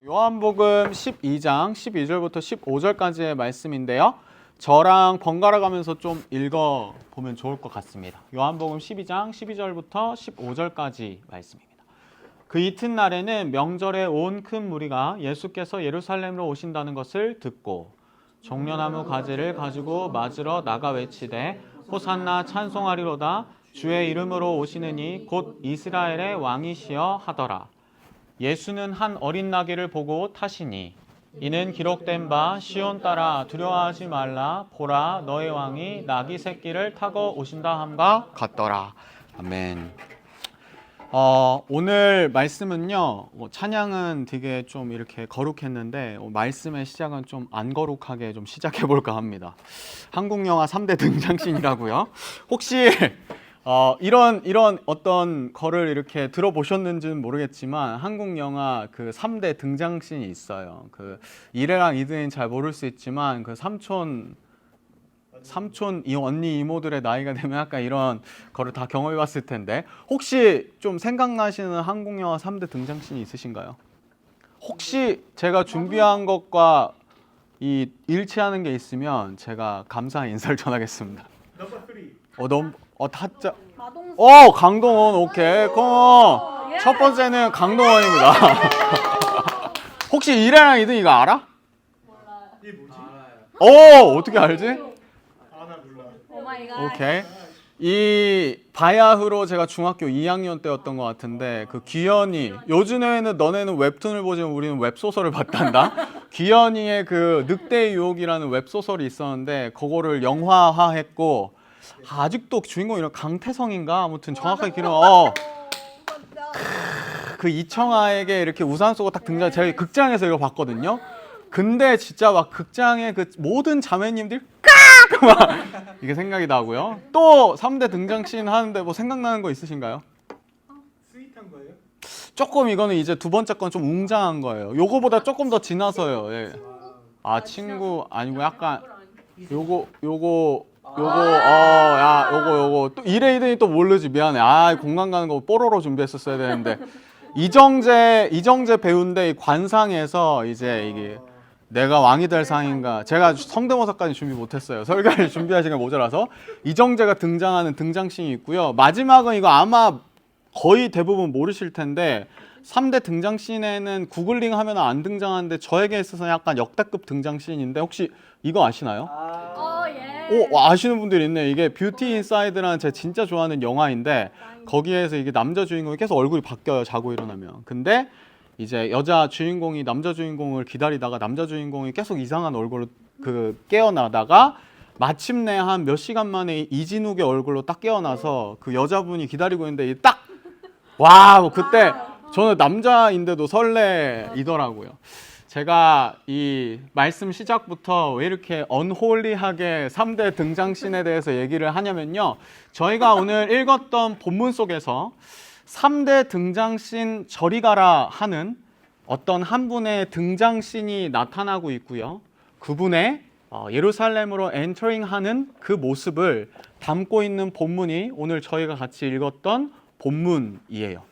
요한복음 12장 12절부터 15절까지의 말씀인데요. 저랑 번갈아 가면서 좀 읽어보면 좋을 것 같습니다. 요한복음 12장 12절부터 15절까지 말씀입니다. 그 이튿날에는 명절에 온 큰 무리가 예수께서 예루살렘으로 오신다는 것을 듣고 종려나무 가지를 가지고 맞으러 나가 외치되 호산나 찬송하리로다 주의 이름으로 오시는 이 곧 이스라엘의 왕이시여 하더라. 예수는 한 어린 나귀를 보고 타시니 이는 기록된 바 시온 딸아 두려워하지 말라 보라 너의 왕이 나귀 새끼를 타고 오신다 함과 같더라. 아멘. 오늘 말씀은요, 찬양은 되게 좀 이렇게 거룩했는데 말씀의 시작은 좀 안 거룩하게 좀 시작해 볼까 합니다. 한국 영화 3대 등장씬이라고요. 혹시 이런 어떤 거를 이렇게 들어보셨는지는 모르겠지만 한국 영화 그 3대 등장씬이 있어요. 그 이래랑 이드는 잘 모를 수 있지만 그 삼촌 이 언니 이모들의 나이가 되면 약간 이런 거를 다 경험해 봤을 텐데 혹시 좀 생각나시는 한국 영화 3대 등장씬이 있으신가요? 혹시 제가 준비한 것과 이 일치하는 게 있으면 제가 감사의 인사를 전하겠습니다. 타짜. 강동원. 오케이. 컴온. 첫 번째는 강동원입니다. 혹시 이래랑 이든 이거 알아? 몰라요. 이게 뭐지? 오, 어떻게 알지? 나 몰라. 오마이갓. 오케이. 이 바야흐로 제가 중학교 2학년 때였던 것 같은데 그 귀현이 요즘에는 너네는 웹툰을 보지만 우리는 웹소설을 봤단다. 귀현이의 그 늑대의 유혹이라는 웹소설이 있었는데 그거를 영화화했고 아직도 주인공이 이런 강태성인가 아무튼 정확하게 기록 그 이청아에게 이렇게 우산 쏘고 딱 등장. 제가 극장에서 이거 봤거든요. 근데 진짜 막 극장의 그 모든 자매님들 막 이게 생각이 나고요. 또 3대 등장씬 하는데 뭐 생각나는 거 있으신가요? 스윗한 거예요? 조금 이거는 이제 두 번째 건 좀 웅장한 거예요. 요거보다 조금 더 지나서요. 예. 친구 아니고 약간 요거 또 이래 이더니 또 모르지. 미안해. 공간 가는 거 뽀로로 준비했었어야 되는데 이정재 배우인데 이 관상에서 이제 이게 내가 왕이 될 상인가. 제가 성대모사까지 준비 못했어요. 설교를 준비할 시간 모자라서. 이정재가 등장하는 등장씬이 있고요. 마지막은 이거 아마 거의 대부분 모르실 텐데 3대 등장씬에는 구글링 하면 안 등장하는데 저에게 있어서 약간 역대급 등장씬인데 혹시 이거 아시나요? 예. 아시는 분들이 있네. 이게 뷰티 인사이드라는 제가 진짜 좋아하는 영화인데 거기에서 이게 남자 주인공이 계속 얼굴이 바뀌어요. 자고 일어나면. 근데 이제 여자 주인공이 남자 주인공을 기다리다가 남자 주인공이 계속 이상한 얼굴로 깨어나다가 마침내 한 몇 시간 만에 이진욱의 얼굴로 딱 깨어나서 그 여자분이 기다리고 있는데 뭐 그때 저는 남자인데도 설레이더라고요. 제가 이 말씀 시작부터 왜 이렇게 언홀리하게 3대 등장씬에 대해서 얘기를 하냐면요. 저희가 오늘 읽었던 본문 속에서 3대 등장씬 저리 가라 하는 어떤 한 분의 등장씬이 나타나고 있고요. 그분의 예루살렘으로 엔터링하는 그 모습을 담고 있는 본문이 오늘 저희가 같이 읽었던 본문이에요.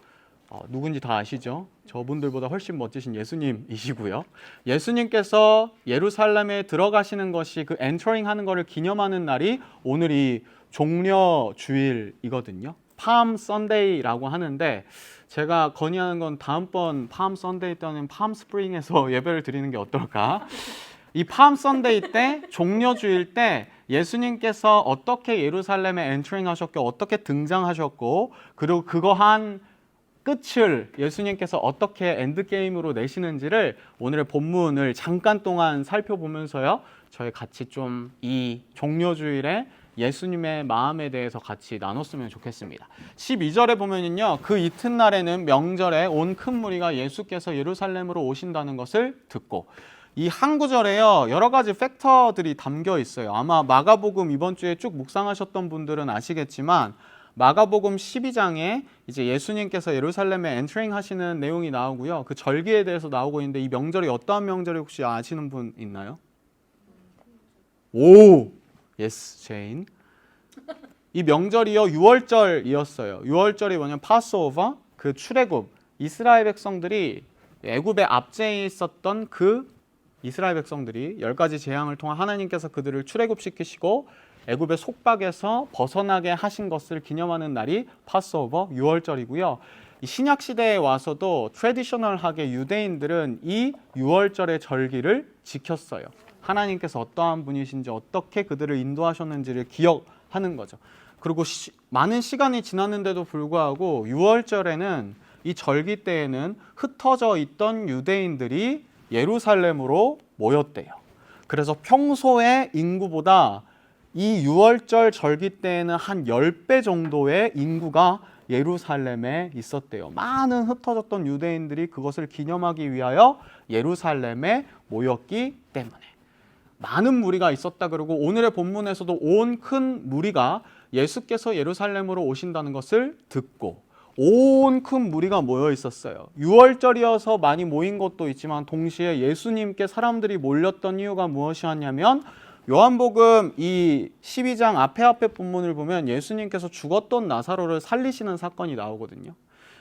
누군지 다 아시죠? 저분들보다 훨씬 멋지신 예수님이시고요. 예수님께서 예루살렘에 들어가시는 것이 그 엔터링 하는 것을 기념하는 날이 오늘이 종려 주일이거든요. 팜 선데이라고 하는데 제가 건의하는 건 다음번 팜 선데이 때는 팜 스프링에서 예배를 드리는 게 어떨까? 이 팜 선데이 때 종려 주일 때 예수님께서 어떻게 예루살렘에 엔터링 하셨고 어떻게 등장하셨고 그리고 그거 한 끝을 예수님께서 어떻게 엔드게임으로 내시는지를 오늘의 본문을 잠깐 동안 살펴보면서요. 저희 같이 좀 이 종려주일에 예수님의 마음에 대해서 같이 나눴으면 좋겠습니다. 12절에 보면은요. 그 이튿날에는 명절에 온 큰 무리가 예수께서 예루살렘으로 오신다는 것을 듣고 이 한 구절에요. 여러 가지 팩터들이 담겨 있어요. 아마 마가복음 이번 주에 쭉 묵상하셨던 분들은 아시겠지만 마가복음 12장에 이제 예수님께서 예루살렘에 엔터링 하시는 내용이 나오고요. 그 절기에 대해서 나오고 있는데 이 명절이 어떠한 명절이 혹시 아시는 분 있나요? 예스, 제인. 이 명절이요 6월절이었어요. 6월절이 뭐냐면 파스오버, 그 출애굽. 이스라엘 백성들이 애굽의 압제에 있었던 그 이스라엘 백성들이 10가지 재앙을 통해 하나님께서 그들을 출애굽시키시고 애굽의 속박에서 벗어나게 하신 것을 기념하는 날이 파스오버 6월절이고요. 이 신약 시대에 와서도 트래디셔널하게 유대인들은 이 6월절의 절기를 지켰어요. 하나님께서 어떠한 분이신지 어떻게 그들을 인도하셨는지를 기억하는 거죠. 그리고 많은 시간이 지났는데도 불구하고 6월절에는 이 절기 때에는 흩어져 있던 유대인들이 예루살렘으로 모였대요. 그래서 평소의 인구보다 이 6월절 절기 때에는 한 10배 정도의 인구가 예루살렘에 있었대요. 많은 흩어졌던 유대인들이 그것을 기념하기 위하여 예루살렘에 모였기 때문에 많은 무리가 있었다. 그러고 오늘의 본문에서도 온 큰 무리가 예수께서 예루살렘으로 오신다는 것을 듣고 온 큰 무리가 모여 있었어요. 6월절이어서 많이 모인 것도 있지만 동시에 예수님께 사람들이 몰렸던 이유가 무엇이었냐면 요한복음 이 12장 앞에 본문을 보면 예수님께서 죽었던 나사로를 살리시는 사건이 나오거든요.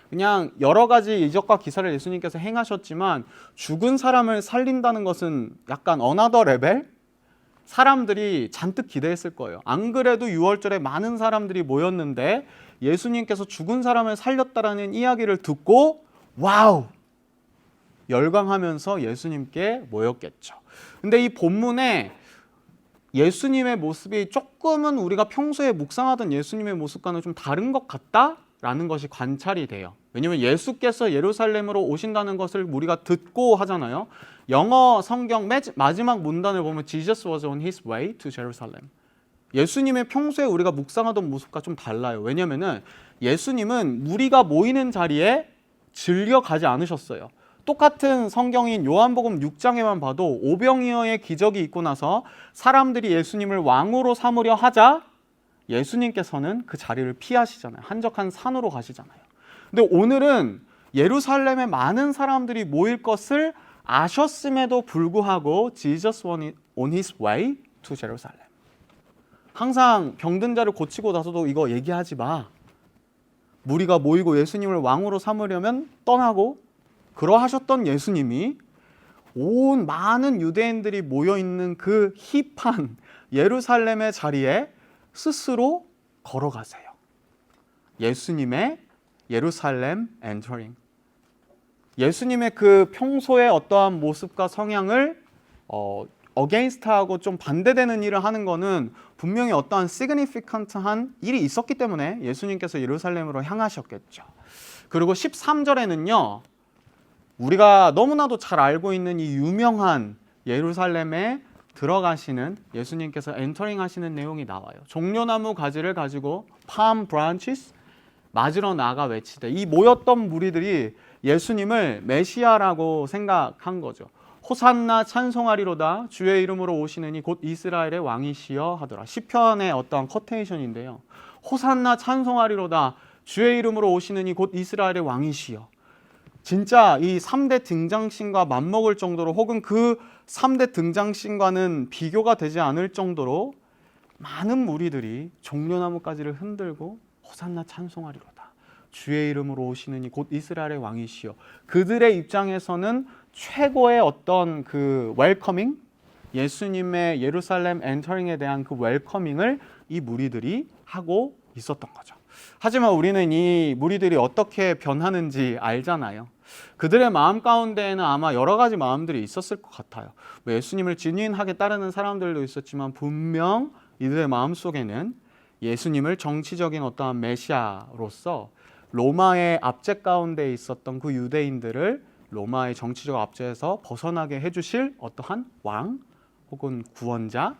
그냥 여러 가지 이적과 기사를 예수님께서 행하셨지만 죽은 사람을 살린다는 것은 약간 어나더 레벨? 사람들이 잔뜩 기대했을 거예요. 안 그래도 6월절에 많은 사람들이 모였는데 예수님께서 죽은 사람을 살렸다라는 이야기를 듣고 와우! 열광하면서 예수님께 모였겠죠. 근데 이 본문에 예수님의 모습이 조금은 우리가 평소에 묵상하던 예수님의 모습과는 좀 다른 것 같다라는 것이 관찰이 돼요. 왜냐하면 예수께서 예루살렘으로 오신다는 것을 우리가 듣고 하잖아요. 영어 성경 마지막 문단을 보면 Jesus was on his way to Jerusalem. 예수님의 평소에 우리가 묵상하던 모습과 좀 달라요. 왜냐하면 예수님은 무리가 모이는 자리에 즐겨 가지 않으셨어요. 똑같은 성경인 요한복음 6장에만 봐도 오병이어의 기적이 있고 나서 사람들이 예수님을 왕으로 삼으려 하자 예수님께서는 그 자리를 피하시잖아요. 한적한 산으로 가시잖아요. 근데 오늘은 예루살렘에 많은 사람들이 모일 것을 아셨음에도 불구하고 Jesus was on his way to Jerusalem. 항상 병든 자를 고치고 나서도 이거 얘기하지 마. 무리가 모이고 예수님을 왕으로 삼으려면 떠나고 그러하셨던 예수님이 온 많은 유대인들이 모여있는 그 힙한 예루살렘의 자리에 스스로 걸어가세요. 예수님의 예루살렘 엔터링. 예수님의 그 평소의 어떠한 모습과 성향을 어게인스트하고 좀 반대되는 일을 하는 거는 분명히 어떠한 시그니피컨트한 일이 있었기 때문에 예수님께서 예루살렘으로 향하셨겠죠. 그리고 13절에는요. 우리가 너무나도 잘 알고 있는 이 유명한 예루살렘에 들어가시는 예수님께서 엔터링 하시는 내용이 나와요. 종려나무 가지를 가지고 palm branches 맞으러 나가 외치되 이 모였던 무리들이 예수님을 메시아라고 생각한 거죠. 호산나 찬송하리로다 주의 이름으로 오시느니 곧 이스라엘의 왕이시여 하더라. 시편의 어떠한 커테이션인데요. 호산나 찬송하리로다 주의 이름으로 오시느니 곧 이스라엘의 왕이시여. 진짜 이 3대 등장신과 맞먹을 정도로 혹은 그 3대 등장신과는 비교가 되지 않을 정도로 많은 무리들이 종려나무가지를 흔들고 호산나 찬송하리로다. 주의 이름으로 오시느니 곧 이스라엘의 왕이시여. 그들의 입장에서는 최고의 어떤 그 웰커밍, 예수님의 예루살렘 엔터링에 대한 그 웰커밍을 이 무리들이 하고 있었던 거죠. 하지만 우리는 이 무리들이 어떻게 변하는지 알잖아요. 그들의 마음 가운데에는 아마 여러 가지 마음들이 있었을 것 같아요. 예수님을 진인하게 따르는 사람들도 있었지만 분명 이들의 마음속에는 예수님을 정치적인 어떠한 메시아로서 로마의 압제 가운데 있었던 그 유대인들을 로마의 정치적 압제에서 벗어나게 해주실 어떠한 왕 혹은 구원자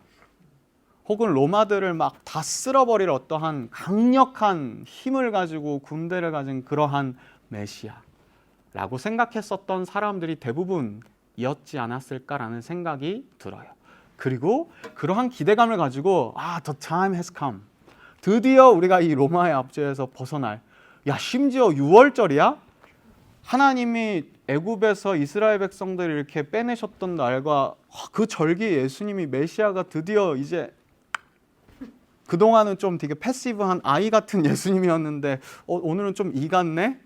혹은 로마들을 막 다 쓸어버릴 어떠한 강력한 힘을 가지고 군대를 가진 그러한 메시아라고 생각했었던 사람들이 대부분이었지 않았을까라는 생각이 들어요. 그리고 그러한 기대감을 가지고 the time has come. 드디어 우리가 이 로마의 압제에서 벗어날 심지어 6월절이야? 하나님이 애굽에서 이스라엘 백성들을 이렇게 빼내셨던 날과 그 절기에 예수님이 메시아가 드디어 이제 그동안은 좀 되게 패시브한 아이 같은 예수님이었는데 오늘은 좀 이 같네?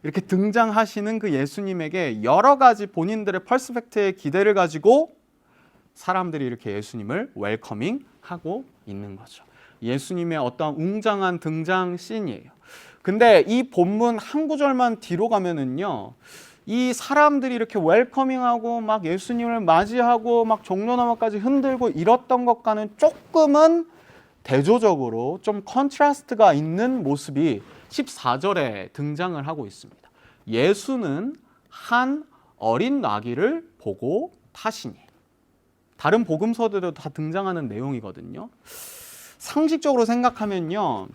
이렇게 등장하시는 그 예수님에게 여러 가지 본인들의 퍼스펙트의 기대를 가지고 사람들이 이렇게 예수님을 웰커밍하고 있는 거죠. 예수님의 어떤 웅장한 등장 씬이에요. 근데 이 본문 한 구절만 뒤로 가면은요, 이 사람들이 이렇게 웰커밍하고 막 예수님을 맞이하고 막 종려나무까지 흔들고 이랬던 것과는 조금은 대조적으로 좀 컨트라스트가 있는 모습이 14절에 등장을 하고 있습니다. 예수는 한 어린 나귀를 보고 타시니. 다른 복음서들도 다 등장하는 내용이거든요. 상식적으로 생각하면요,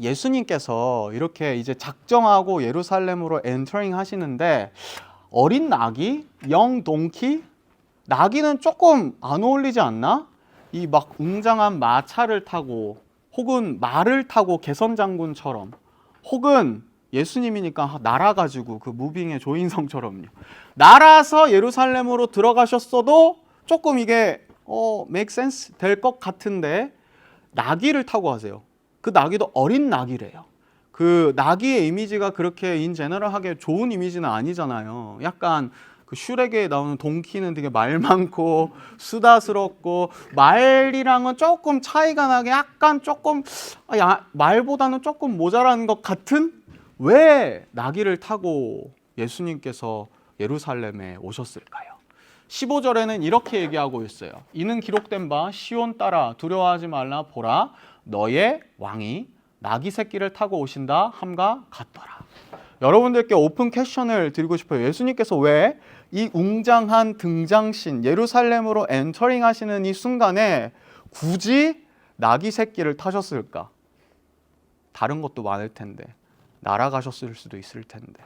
예수님께서 이렇게 이제 작정하고 예루살렘으로 엔터링 하시는데 어린 나귀, 영 동키, 나귀는 조금 안 어울리지 않나? 이 막 웅장한 마차를 타고 혹은 말을 타고 개선장군처럼 혹은 예수님이니까 날아가지고 그 무빙의 조인성처럼요. 날아서 예루살렘으로 들어가셨어도 조금 이게 make sense 될 것 같은데 나귀를 타고 가세요. 그 나귀도 어린 나귀래요. 그 나귀의 이미지가 그렇게 인 제너럴하게 좋은 이미지는 아니잖아요. 약간 그 슈렉에 나오는 동키는 되게 말 많고 수다스럽고 말이랑은 조금 차이가 나게 약간 조금 말보다는 조금 모자란 것 같은, 왜 나귀를 타고 예수님께서 예루살렘에 오셨을까요? 15절에는 이렇게 얘기하고 있어요. 이는 기록된 바 시온 따라 두려워하지 말라 보라 너의 왕이 나귀 새끼를 타고 오신다 함과 같더라. 여러분들께 오픈 퀘션을 드리고 싶어요. 예수님께서 왜 이 웅장한 등장신 예루살렘으로 엔터링 하시는 이 순간에 굳이 나귀 새끼를 타셨을까? 다른 것도 많을 텐데, 날아가셨을 수도 있을 텐데,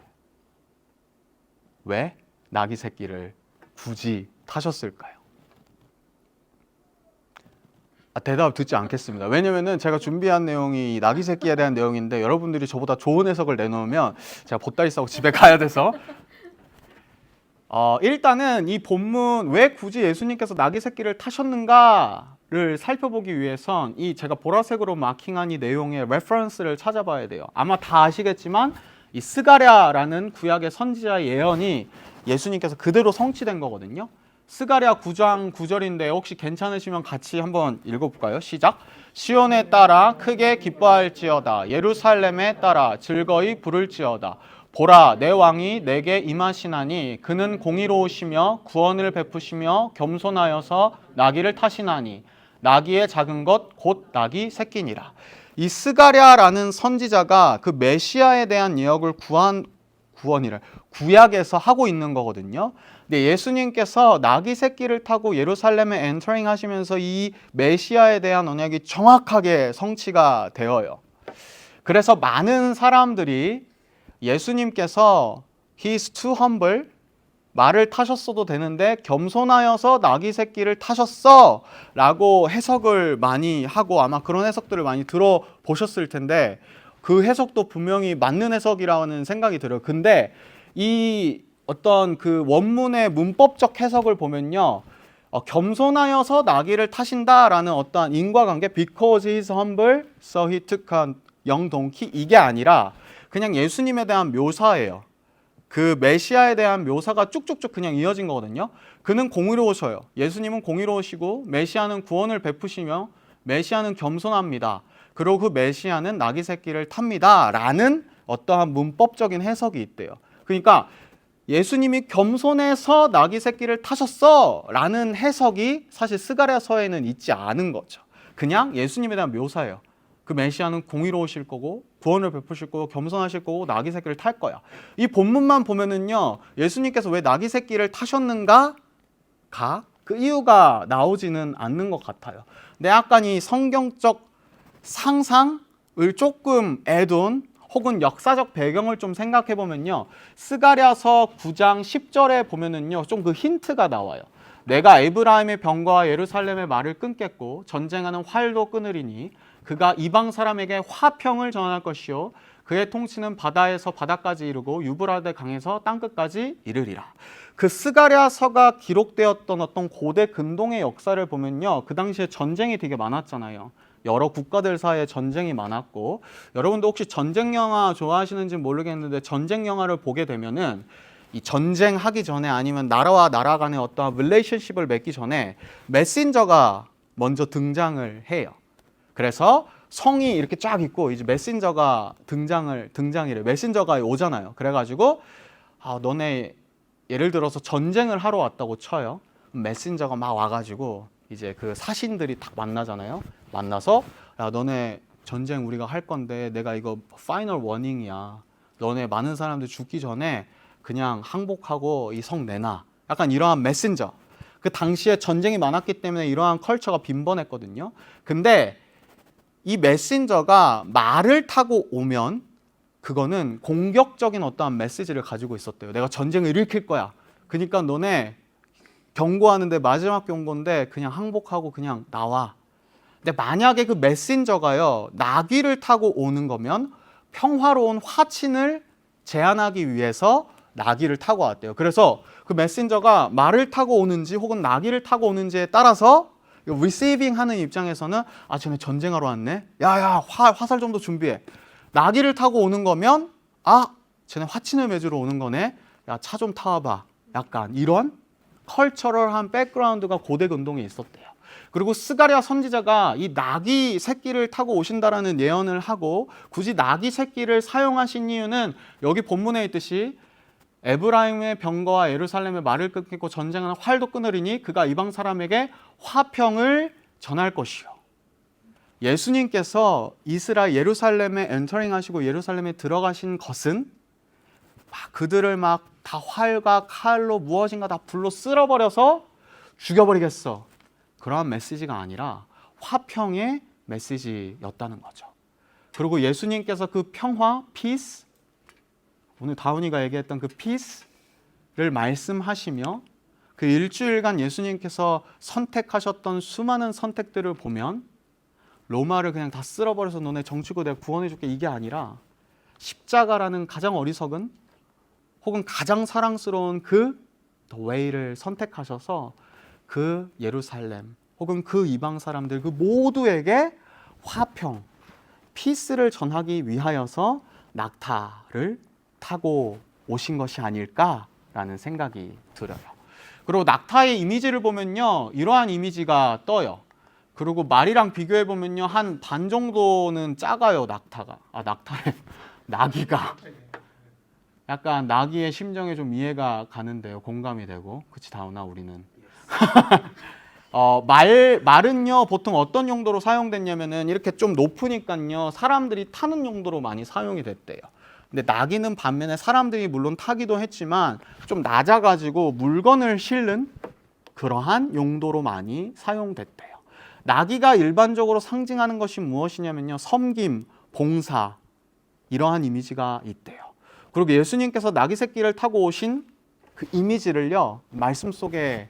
왜 나귀 새끼를 굳이 타셨을까요? 대답 듣지 않겠습니다. 왜냐면은 제가 준비한 내용이 나귀 새끼에 대한 내용인데 여러분들이 저보다 좋은 해석을 내놓으면 제가 보따리 싸고 집에 가야 돼서 일단은 이 본문 왜 굳이 예수님께서 나귀 새끼를 타셨는가를 살펴보기 위해선 이 제가 보라색으로 마킹한 이 내용의 레퍼런스를 찾아봐야 돼요. 아마 다 아시겠지만 이 스가랴라는 구약의 선지자의 예언이 예수님께서 그대로 성취된 거거든요. 스가랴 9장 9절인데 혹시 괜찮으시면 같이 한번 읽어볼까요? 시작. 시온에 따라 크게 기뻐할지어다. 예루살렘에 따라 즐거이 부를지어다. 보라 내 왕이 내게 임하시나니 그는 공의로우시며 구원을 베푸시며 겸손하여서 나귀를 타시나니 나귀의 작은 것 곧 나귀 새끼니라. 이 스가랴라는 선지자가 그 메시아에 대한 예언을 구약에서 하고 있는 거거든요. 근데 예수님께서 나귀 새끼를 타고 예루살렘에 엔터링 하시면서 이 메시아에 대한 언약이 정확하게 성취가 되어요. 그래서 많은 사람들이 예수님께서 He's too humble, 말을 타셨어도 되는데 겸손하여서 나귀 새끼를 타셨어 라고 해석을 많이 하고 아마 그런 해석들을 많이 들어보셨을 텐데 그 해석도 분명히 맞는 해석이라는 생각이 들어요. 근데 이 어떤 그 원문의 문법적 해석을 보면요, 겸손하여서 나귀를 타신다라는 어떠한 인과관계, because he is humble, so he took a young donkey, 이게 아니라 그냥 예수님에 대한 묘사예요. 그 메시아에 대한 묘사가 쭉쭉쭉 그냥 이어진 거거든요. 그는 공의로우셔요. 예수님은 공의로우시고 메시아는 구원을 베푸시며 메시아는 겸손합니다. 그리고 그 메시아는 나귀 새끼를 탑니다 라는 어떠한 문법적인 해석이 있대요. 그러니까 예수님이 겸손해서 나귀 새끼를 타셨어 라는 해석이 사실 스가랴서에는 있지 않은 거죠. 그냥 예수님에 대한 묘사예요. 그 메시아는 공의로우실 거고 구원을 베푸실 거고 겸손하실 거고 나귀 새끼를 탈 거야. 이 본문만 보면은요, 예수님께서 왜 나귀 새끼를 타셨는가? 그 이유가 나오지는 않는 것 같아요. 근데 약간 이 성경적 상상을 조금 애돈 혹은 역사적 배경을 좀 생각해 보면요, 스가랴서 9장 10절에 보면은요 좀 그 힌트가 나와요. 내가 에브라임의 병과 예루살렘의 말을 끊겠고 전쟁하는 활도 끊으리니 그가 이방 사람에게 화평을 전할 것이요 그의 통치는 바다에서 바다까지 이르고 유브라데 강에서 땅끝까지 이르리라. 그 스가랴서가 기록되었던 어떤 고대 근동의 역사를 보면요, 그 당시에 전쟁이 되게 많았잖아요. 여러 국가들 사이에 전쟁이 많았고, 여러분도 혹시 전쟁 영화 좋아하시는지 모르겠는데 전쟁 영화를 보게 되면은 이 전쟁하기 전에 아니면 나라와 나라 간의 어떠한 릴레이션십을 맺기 전에 메신저가 먼저 등장을 해요. 그래서 성이 이렇게 쫙 있고 이제 메신저가 등장이래. 메신저가 오잖아요. 그래가지고 너네 예를 들어서 전쟁을 하러 왔다고 쳐요. 메신저가 막 와가지고 이제 그 사신들이 딱 만나잖아요. 만나서 야 너네 전쟁 우리가 할 건데 내가 이거 파이널 워닝이야. 너네 많은 사람들 죽기 전에 그냥 항복하고 이 성 내놔. 약간 이러한 메신저. 그 당시에 전쟁이 많았기 때문에 이러한 컬처가 빈번했거든요. 근데 이 메신저가 말을 타고 오면 그거는 공격적인 어떠한 메시지를 가지고 있었대요. 내가 전쟁을 일으킬 거야. 그러니까 너네 경고하는데 마지막 경고인데 그냥 항복하고 그냥 나와. 근데 만약에 그 메신저가요 나귀를 타고 오는 거면 평화로운 화친을 제안하기 위해서 나귀를 타고 왔대요. 그래서 그 메신저가 말을 타고 오는지 혹은 나귀를 타고 오는지에 따라서 리시빙 하는 입장에서는 쟤네 전쟁하러 왔네. 야야 화살 좀 더 준비해. 나귀를 타고 오는 거면 쟤네 화친을 맺으러 오는 거네. 야 차 좀 타와봐. 약간 이런 컬처럴한 백그라운드가 고대 운동에 있었대요. 그리고 스가랴 선지자가 이 나귀 새끼를 타고 오신다라는 예언을 하고 굳이 나귀 새끼를 사용하신 이유는 여기 본문에 있듯이 에브라임의 병거와 예루살렘의 말을 끊고 전쟁하는 활도 끊으리니 그가 이방 사람에게 화평을 전할 것이요. 예수님께서 이스라엘 예루살렘에 엔터링 하시고 예루살렘에 들어가신 것은 그들을 막 다 활과 칼로 무엇인가 다 불로 쓸어버려서 죽여버리겠어. 그러한 메시지가 아니라 화평의 메시지였다는 거죠. 그리고 예수님께서 그 평화, peace, 오늘 다운이가 얘기했던 그 peace를 말씀하시며 그 일주일간 예수님께서 선택하셨던 수많은 선택들을 보면 로마를 그냥 다 쓸어버려서 너네 정치고 내가 구원해줄게 이게 아니라 십자가라는 가장 어리석은 혹은 가장 사랑스러운 그 the way를 선택하셔서 그 예루살렘 혹은 그 이방 사람들 그 모두에게 화평, 피스를 전하기 위하여서 낙타를 타고 오신 것이 아닐까라는 생각이 들어요. 그리고 낙타의 이미지를 보면요, 이러한 이미지가 떠요. 그리고 말이랑 비교해 보면요, 한 반 정도는 작아요. 낙타가. 나귀가. 약간 나귀의 심정에 좀 이해가 가는데요. 공감이 되고. 그치 다우나 우리는. 말은요 보통 어떤 용도로 사용됐냐면은 이렇게 좀 높으니까요 사람들이 타는 용도로 많이 사용이 됐대요. 근데 나귀는 반면에 사람들이 물론 타기도 했지만 좀 낮아가지고 물건을 실는 그러한 용도로 많이 사용됐대요. 나귀가 일반적으로 상징하는 것이 무엇이냐면요, 섬김, 봉사, 이러한 이미지가 있대요. 그리고 예수님께서 나귀 새끼를 타고 오신 그 이미지를요 말씀 속에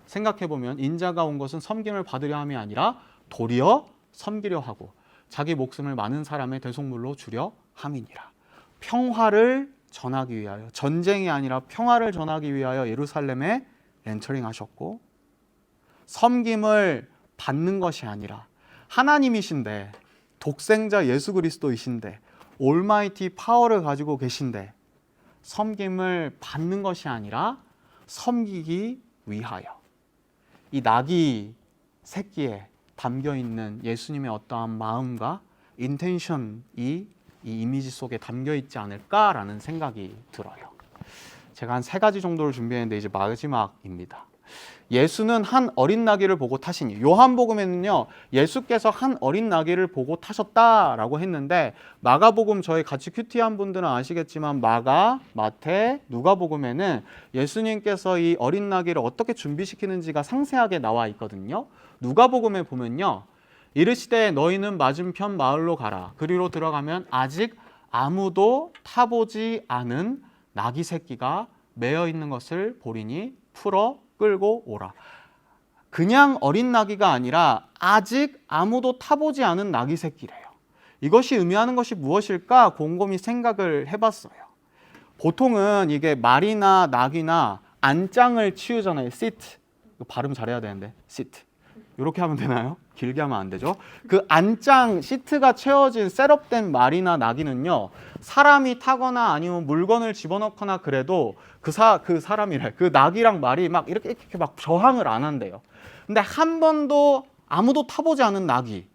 생각해보면 인자가 온 것은 섬김을 받으려 함이 아니라 도리어 섬기려 하고 자기 목숨을 많은 사람의 대속물로 주려 함이니라. 평화를 전하기 위하여, 전쟁이 아니라 평화를 전하기 위하여 예루살렘에 엔터링 하셨고, 섬김을 받는 것이 아니라 하나님이신데 독생자 예수 그리스도이신데 올마이티 파워를 가지고 계신데 섬김을 받는 것이 아니라 섬기기 위하여, 이 나귀 새끼에 담겨있는 예수님의 어떠한 마음과 인텐션이 이 이미지 속에 담겨있지 않을까라는 생각이 들어요. 제가 한 3가지 정도를 준비했는데 이제 마지막입니다. 예수는 한 어린 나귀를 보고 타시니, 요한복음에는요 예수께서 한 어린 나귀를 보고 타셨다라고 했는데 마가복음 저희 같이 큐티한 분들은 아시겠지만 마가, 마태, 누가복음에는 예수님께서 이 어린 나귀를 어떻게 준비시키는지가 상세하게 나와 있거든요. 누가복음에 보면요, 이르시되 너희는 맞은편 마을로 가라. 그리로 들어가면 아직 아무도 타보지 않은 나귀 새끼가 매어 있는 것을 보리니 풀어 끌고 오라. 그냥 어린 나귀가 아니라 아직 아무도 타보지 않은 나귀 새끼래요. 이것이 의미하는 것이 무엇일까 곰곰이 생각을 해봤어요. 보통은 이게 말이나 나귀나 안장을 치우잖아요. sit. 발음 잘해야 되는데 sit. 이렇게 하면 되나요? 길게 하면 안 되죠. 그 안장 시트가 채워진 셋업된 말이나 나귀는요, 사람이 타거나 아니면 물건을 집어넣거나 그래도 그 사람이래, 그 나귀랑 말이 막 이렇게 막 저항을 안 한대요. 근데 한 번도 아무도 타보지 않은 나귀,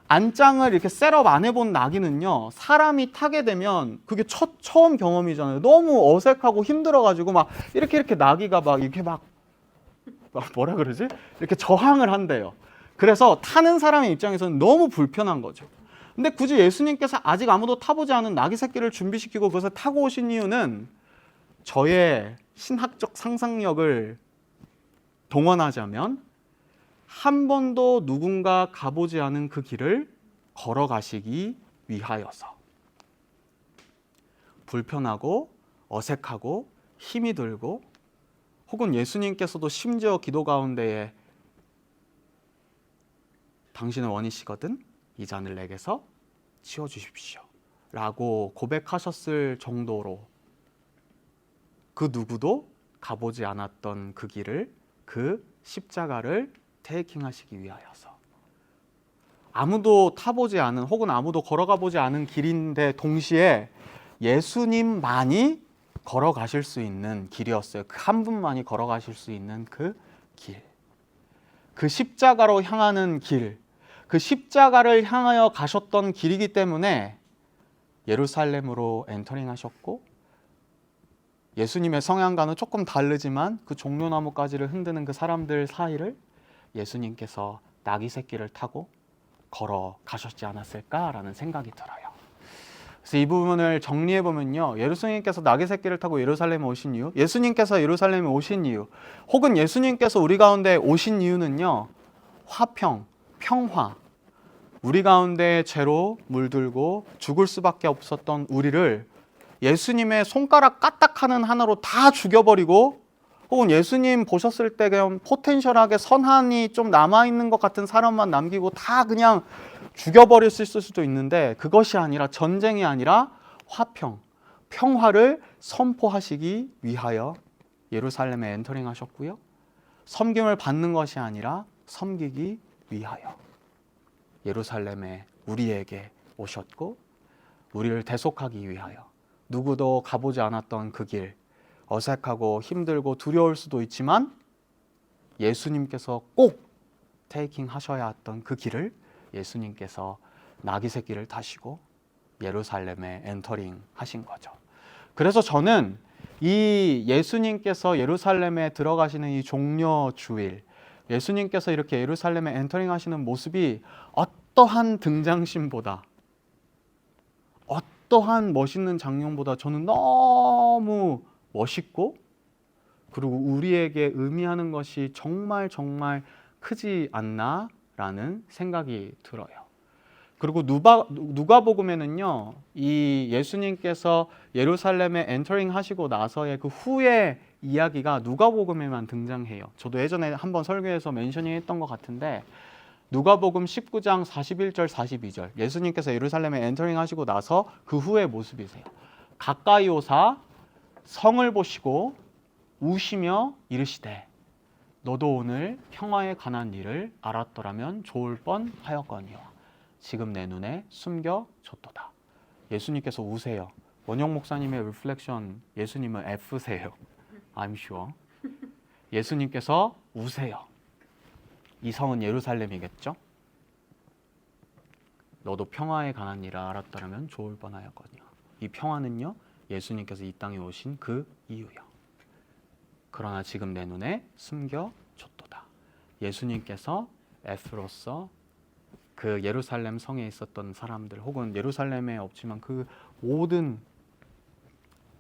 안장을 이렇게 셋업 안 해본 나귀는요, 사람이 타게 되면 그게 처음 경험이잖아요. 너무 어색하고 힘들어가지고 막 이렇게 나귀가 막 이렇게 막 뭐라 그러지? 이렇게 저항을 한대요. 그래서 타는 사람의 입장에서는 너무 불편한 거죠. 근데 굳이 예수님께서 아직 아무도 타보지 않은 나귀 새끼를 준비시키고 그것을 타고 오신 이유는 저의 신학적 상상력을 동원하자면 한 번도 누군가 가보지 않은 그 길을 걸어가시기 위하여서. 불편하고 어색하고 힘이 들고 혹은 예수님께서도 심지어 기도 가운데에 당신은 원이시거든 이 잔을 내게서 치워주십시오 라고 고백하셨을 정도로 그 누구도 가보지 않았던 그 길을, 그 십자가를 테이킹하시기 위하여서. 아무도 타보지 않은 혹은 아무도 걸어가보지 않은 길인데 동시에 예수님만이 걸어가실 수 있는 길이었어요. 그 한 분만이 걸어가실 수 있는 그 길, 그 십자가로 향하는 길, 그 십자가를 향하여 가셨던 길이기 때문에 예루살렘으로 엔터링 하셨고, 예수님의 성향과는 조금 다르지만 그 종려나무 가지를 흔드는 그 사람들 사이를 예수님께서 나귀 새끼를 타고 걸어가셨지 않았을까라는 생각이 들어요. 그래서 이 부분을 정리해 보면요, 예수님께서 나귀 새끼를 타고 예루살렘에 오신 이유, 예수님께서 예루살렘에 오신 이유, 혹은 예수님께서 우리 가운데 오신 이유는요, 화평, 평화, 우리 가운데 죄로 물들고 죽을 수밖에 없었던 우리를 예수님의 손가락 까딱하는 하나로 다 죽여버리고, 혹은 예수님 보셨을 때 그냥 포텐셜하게 선한이 좀 남아있는 것 같은 사람만 남기고 다 그냥 죽여버렸을 수도 있는데, 그것이 아니라, 전쟁이 아니라 화평, 평화를 선포하시기 위하여 예루살렘에 엔터링 하셨고요, 섬김을 받는 것이 아니라 섬기기 위하여 예루살렘에 우리에게 오셨고, 우리를 대속하기 위하여 누구도 가보지 않았던 그 길, 어색하고 힘들고 두려울 수도 있지만 예수님께서 꼭 테이킹 하셔야 했던 그 길을 예수님께서 나귀 새끼를 타시고 예루살렘에 엔터링 하신 거죠. 그래서 저는 이 예수님께서 예루살렘에 들어가시는 이 종려 주일, 예수님께서 이렇게 예루살렘에 엔터링 하시는 모습이 어떠한 등장신보다, 어떠한 멋있는 장면보다 저는 너무 멋있고, 그리고 우리에게 의미하는 것이 정말 크지 않나라는 생각이 들어요. 그리고 누가복음에는요, 이 예수님께서 예루살렘에 엔터링 하시고 나서의 그 후의 이야기가 누가복음에만 등장해요. 저도 예전에 한번 설교에서 멘셔닝 했던 것 같은데, 누가복음 19장 41절 42절, 예수님께서 예루살렘에 엔터링 하시고 나서 그 후의 모습이세요. 가까이 오사 성을 보시고 우시며 이르시되 너도 오늘 평화에 관한 일을 알았더라면 좋을 뻔하였거니와 지금 내 눈에 숨겨졌도다. 예수님께서 우세요. 원영 목사님의 리플렉션, 예수님은 F세요. I'm sure. 예수님께서 우세요. 이 성은 예루살렘이겠죠? 너도 평화에 관한 일을 알았더라면 좋을 뻔하였거니와. 이 평화는요, 예수님께서 이 땅에 오신 그 이유요. 그러나 지금 내 눈에 숨겨졌도다. 예수님께서 F로서 그 예루살렘 성에 있었던 사람들, 혹은 예루살렘에 없지만 그 모든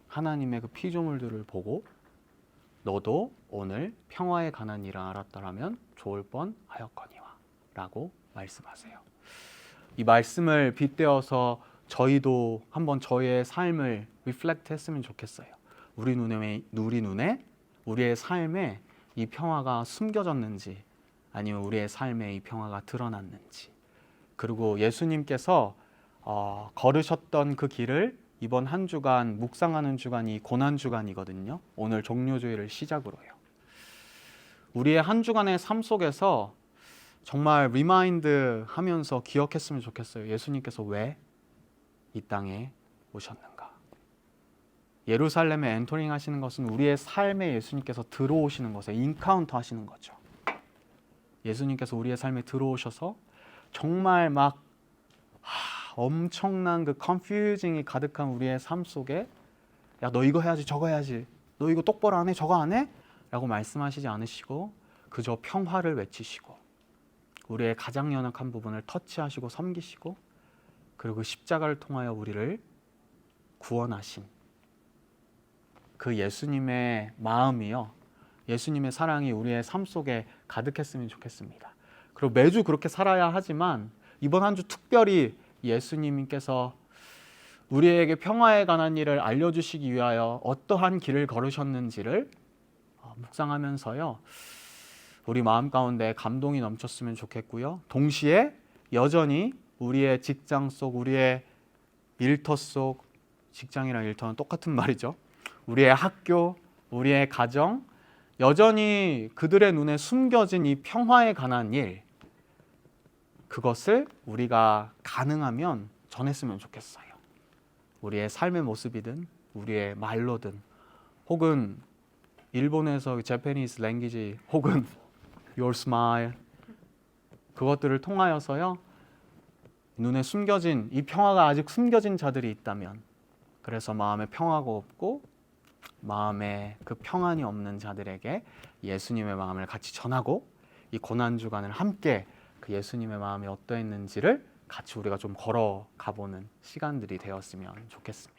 하나님의 그 피조물들을 보고 너도 오늘 평화에 관한 일을 알았더라면 좋을 뻔하였거니와 라고 말씀하세요. 이 말씀을 빗대어서 저희도 한번 저희의 삶을 리플렉트 했으면 좋겠어요. 우리 눈에 우리의 삶에 이 평화가 숨겨졌는지, 아니면 우리의 삶에 이 평화가 드러났는지, 그리고 예수님께서 걸으셨던 그 길을 이번 한 주간 묵상하는 주간이 고난 주간이거든요. 오늘 종료주일을 시작으로요. 우리의 한 주간의 삶 속에서 정말 리마인드 하면서 기억했으면 좋겠어요. 예수님께서 왜 이 땅에 오셨는가? 예루살렘에 엔터링 하시는 것은 우리의 삶에 예수님께서 들어오시는 것에 인카운터 하시는 거죠. 예수님께서 우리의 삶에 들어오셔서 정말 막 엄청난 그 컨퓨징이 가득한 우리의 삶 속에 야, 너 이거 해야지 저거 해야지 너 이거 똑바로 안 해 저거 안 해? 라고 말씀하시지 않으시고 그저 평화를 외치시고 우리의 가장 연약한 부분을 터치하시고 섬기시고 그리고 십자가를 통하여 우리를 구원하신 그 예수님의 마음이요, 예수님의 사랑이 우리의 삶 속에 가득했으면 좋겠습니다. 그리고 매주 그렇게 살아야 하지만 이번 한 주 특별히 예수님께서 우리에게 평화에 관한 일을 알려주시기 위하여 어떠한 길을 걸으셨는지를 묵상하면서요, 우리 마음 가운데 감동이 넘쳤으면 좋겠고요. 동시에 여전히 우리의 직장 속, 우리의 일터 속, 직장이랑 일터는 똑같은 말이죠. 우리의 학교, 우리의 가정, 여전히 그들의 눈에 숨겨진 이 평화에 관한 일, 그것을 우리가 가능하면 전했으면 좋겠어요. 우리의 삶의 모습이든 우리의 말로든 혹은 일본에서 Japanese language 혹은 Your smile 그것들을 통하여서요, 눈에 숨겨진 이 평화가 아직 숨겨진 자들이 있다면, 그래서 마음에 평화가 없고 마음에 그 평안이 없는 자들에게 예수님의 마음을 같이 전하고 이 고난 주간을 함께 그 예수님의 마음이 어떠했는지를 같이 우리가 좀 걸어가 보는 시간들이 되었으면 좋겠습니다.